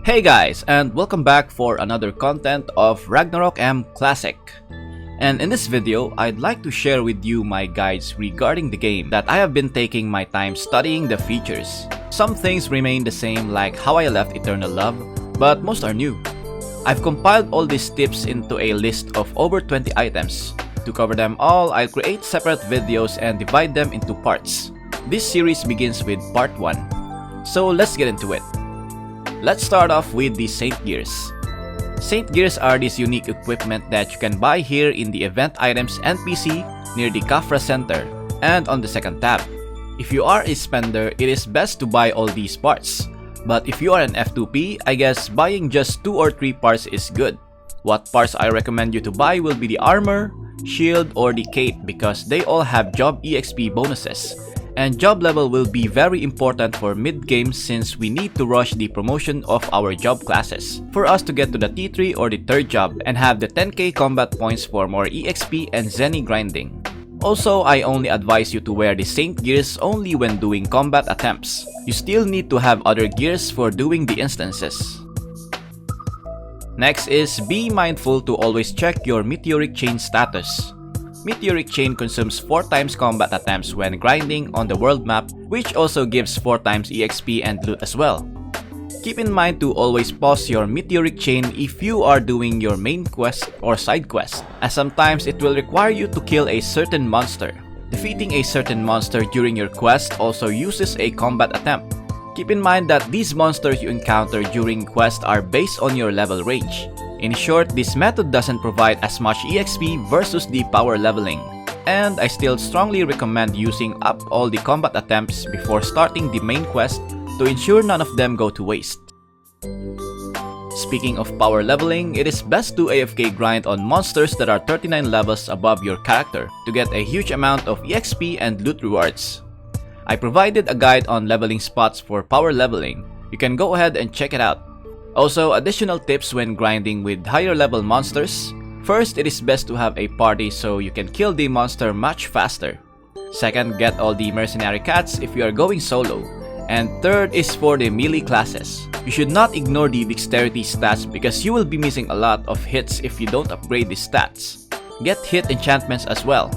Hey guys, and welcome back for another content of Ragnarok M Classic. And in this video, I'd like to share with you my guides regarding the game that I have been taking my time studying the features. Some things remain the same like how I left Eternal Love, but most are new. I've compiled all these tips into a list of over 20 items. To cover them all, I'll create separate videos and divide them into parts. This series begins with part 1. So let's get into it. Let's start off with the Saint Gears. Saint Gears are this unique equipment that you can buy here in the Event Items NPC near the Kafra Center and on the second tab. If you are a spender, it is best to buy all these parts. But if you are an F2P, I guess buying just 2 or 3 parts is good. What parts I recommend you to buy will be the armor, shield, or the cape because they all have job EXP bonuses. And job level will be very important for mid-game since we need to rush the promotion of our job classes for us to get to the T3 or the 3rd job and have the 10k combat points for more EXP and Zenny grinding. Also, I only advise you to wear the Saint Gears only when doing combat attempts. You still need to have other gears for doing the instances. Next is be mindful to always check your Meteorite Chain status. Meteorite Chain consumes 4 times combat attempts when grinding on the world map, which also gives 4 times EXP and loot as well. Keep in mind to always pause your Meteorite Chain if you are doing your main quest or side quest, as sometimes it will require you to kill a certain monster. Defeating a certain monster during your quest also uses a combat attempt. Keep in mind that these monsters you encounter during quest are based on your level range. In short, this method doesn't provide as much EXP versus the power leveling. And I still strongly recommend using up all the combat attempts before starting the main quest to ensure none of them go to waste. Speaking of power leveling, it is best to AFK grind on monsters that are 39 levels above your character to get a huge amount of EXP and loot rewards. I provided a guide on leveling spots for power leveling. You can go ahead and check it out. Also, additional tips when grinding with higher level monsters. First, it is best to have a party so you can kill the monster much faster. Second, get all the mercenary cats if you are going solo. And third is for the melee classes. You should not ignore the dexterity stats because you will be missing a lot of hits if you don't upgrade the stats. Get hit enchantments as well.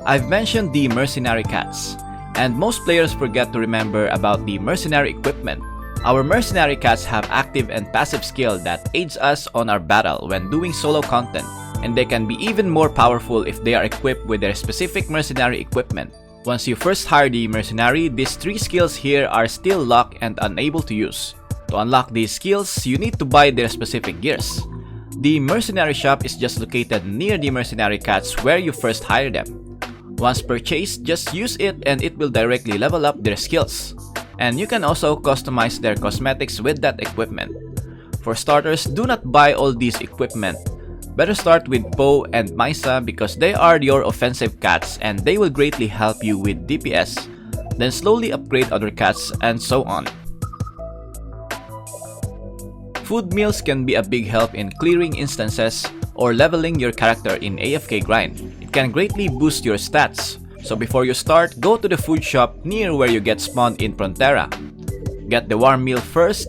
I've mentioned the mercenary cats, and most players forget to remember about the mercenary equipment. Our mercenary cats have active and passive skill that aids us on our battle when doing solo content, and they can be even more powerful if they are equipped with their specific mercenary equipment. Once you first hire the mercenary, these 3 skills here are still locked and unable to use. To unlock these skills, you need to buy their specific gears. The mercenary shop is just located near the mercenary cats where you first hire them. Once purchased, just use it and it will directly level up their skills. And you can also customize their cosmetics with that equipment. For starters, do not buy all these equipment. Better start with Poe and Misa because they are your offensive cats and they will greatly help you with DPS. Then slowly upgrade other cats and so on. Food meals can be a big help in clearing instances or leveling your character in AFK grind. It can greatly boost your stats. So before you start, go to the food shop near where you get spawned in Frontera. Get the warm meal first.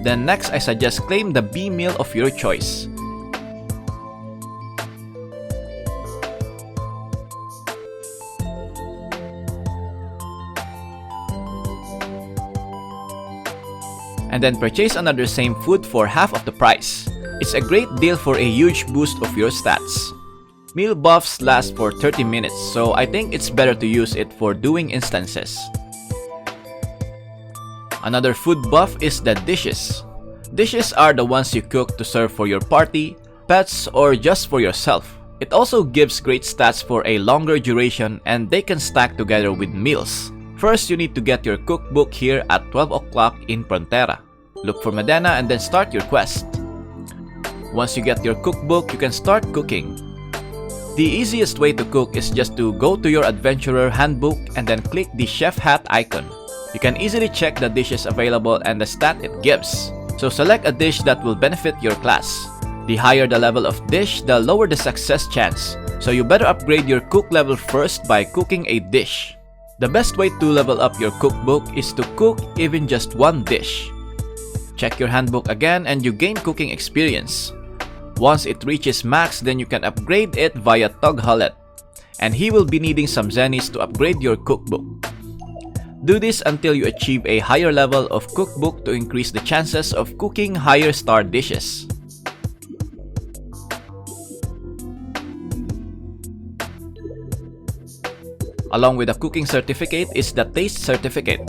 Then next, I suggest claim the B meal of your choice. And then purchase another same food for half of the price. It's a great deal for a huge boost of your stats. Meal buffs last for 30 minutes, so I think it's better to use it for doing instances. Another food buff is the dishes. Dishes are the ones you cook to serve for your party, pets, or just for yourself. It also gives great stats for a longer duration and they can stack together with meals. First, you need to get your cookbook here at 12 o'clock in Frontera. Look for Medena and then start your quest. Once you get your cookbook, you can start cooking. The easiest way to cook is just to go to your adventurer handbook and then click the chef hat icon. You can easily check the dishes available and the stat it gives. So select a dish that will benefit your class. The higher the level of dish, the lower the success chance. So you better upgrade your cook level first by cooking a dish. The best way to level up your cookbook is to cook even just one dish. Check your handbook again and you gain cooking experience. Once it reaches max, then you can upgrade it via Tug Hullet, and he will be needing some zennies to upgrade your cookbook. Do this until you achieve a higher level of cookbook to increase the chances of cooking higher star dishes. Along with the cooking certificate is the taste certificate.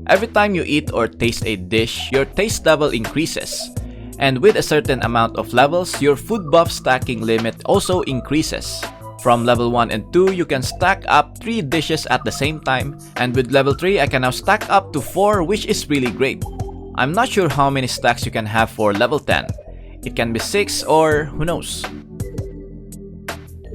Every time you eat or taste a dish, your taste level increases. And with a certain amount of levels, your food buff stacking limit also increases. From level 1 and 2, you can stack up 3 dishes at the same time, and with level 3, I can now stack up to 4, which is really great. I'm not sure how many stacks you can have for level 10. It can be 6 or who knows.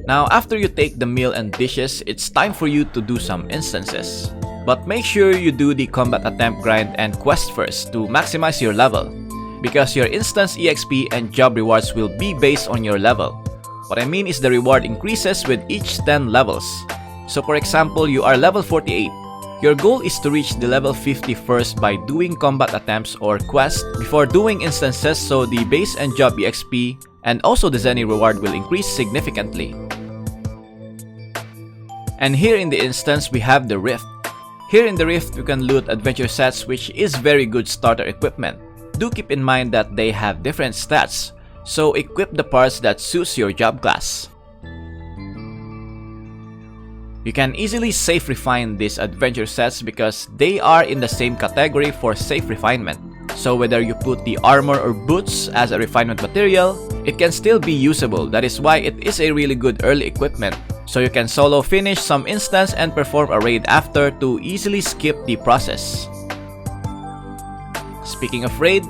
Now after you take the meal and dishes, it's time for you to do some instances. But make sure you do the combat attempt grind and quest first to maximize your level, because your instance EXP and job rewards will be based on your level. What I mean is the reward increases with each 10 levels. So for example, you are level 48. Your goal is to reach the level 50 first by doing combat attempts or quests before doing instances, so the base and job EXP and also the Zenny reward will increase significantly. And here in the instance, we have the Rift. Here in the Rift, you can loot adventure sets, which is very good starter equipment. Do keep in mind that they have different stats, so equip the parts that suits your job class. You can easily safe refine these adventure sets because they are in the same category for safe refinement. So whether you put the armor or boots as a refinement material, it can still be usable. That is why it is a really good early equipment. So you can solo finish some instance and perform a raid after to easily skip the process. Speaking of raid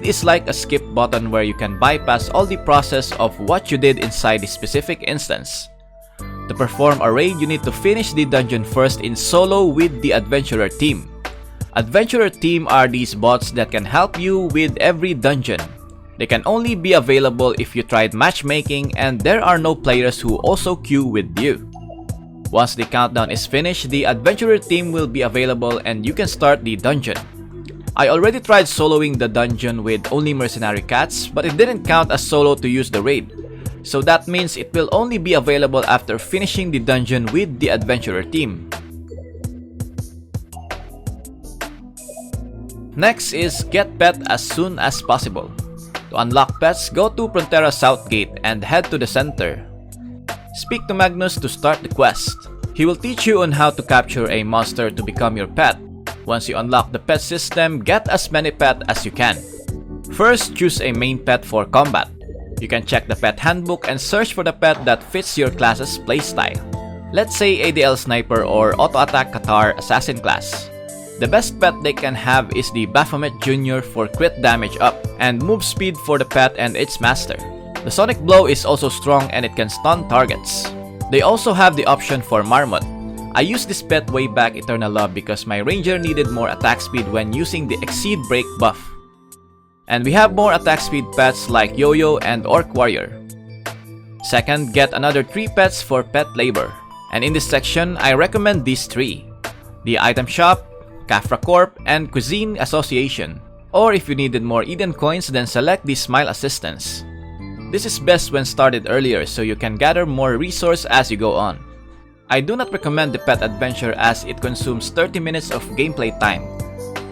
is like a skip button where you can bypass all the process of what you did inside the specific instance. To perform a raid, you need to finish the dungeon first in solo with the adventurer team. Adventurer team are these bots that can help you with every dungeon. They can only be available if you tried matchmaking, and there are no players who also queue with you. Once the countdown is finished, the adventurer team will be available and you can start the dungeon. I already tried soloing the dungeon with only mercenary cats, but it didn't count as solo to use the raid. So that means it will only be available after finishing the dungeon with the adventurer team. Next is get pet as soon as possible. To unlock pets, go to Frontera South Gate and head to the center. Speak to Magnus to start the quest. He will teach you on how to capture a monster to become your pet. Once you unlock the pet system, get as many pets as you can. First, choose a main pet for combat. You can check the pet handbook and search for the pet that fits your class's playstyle. Let's say ADL Sniper or Auto Attack Qatar Assassin class. The best pet they can have is the Baphomet Jr. for crit damage up and move speed for the pet and its master. The Sonic Blow is also strong and it can stun targets. They also have the option for Marmot. I used this pet way back Eternal Love because my ranger needed more attack speed when using the Exceed Break buff. And we have more attack speed pets like Yo-Yo and Orc Warrior. Second, get another 3 pets for pet labor. And in this section, I recommend these 3. The Item Shop, Kafra Corp, and Cuisine Association. Or if you needed more Eden coins, then select the Smile Assistance. This is best when started earlier so you can gather more resource as you go on. I do not recommend the Pet Adventure as it consumes 30 minutes of gameplay time.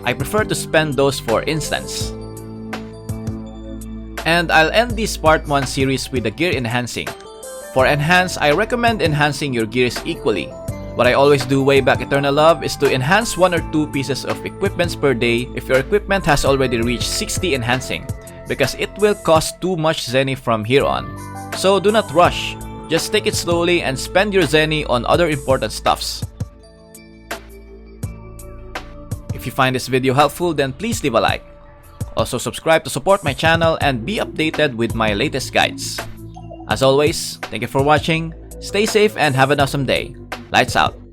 I prefer to spend those for instance. And I'll end this part 1 series with the gear enhancing. For enhance, I recommend enhancing your gears equally. What I always do way back Eternal Love is to enhance 1 or 2 pieces of equipments per day if your equipment has already reached 60 enhancing, because it will cost too much Zenny from here on. So do not rush, just take it slowly and spend your Zenny on other important stuffs. If you find this video helpful, then please leave a like. Also subscribe to support my channel and be updated with my latest guides. As always, thank you for watching, stay safe and have an awesome day. Lights out.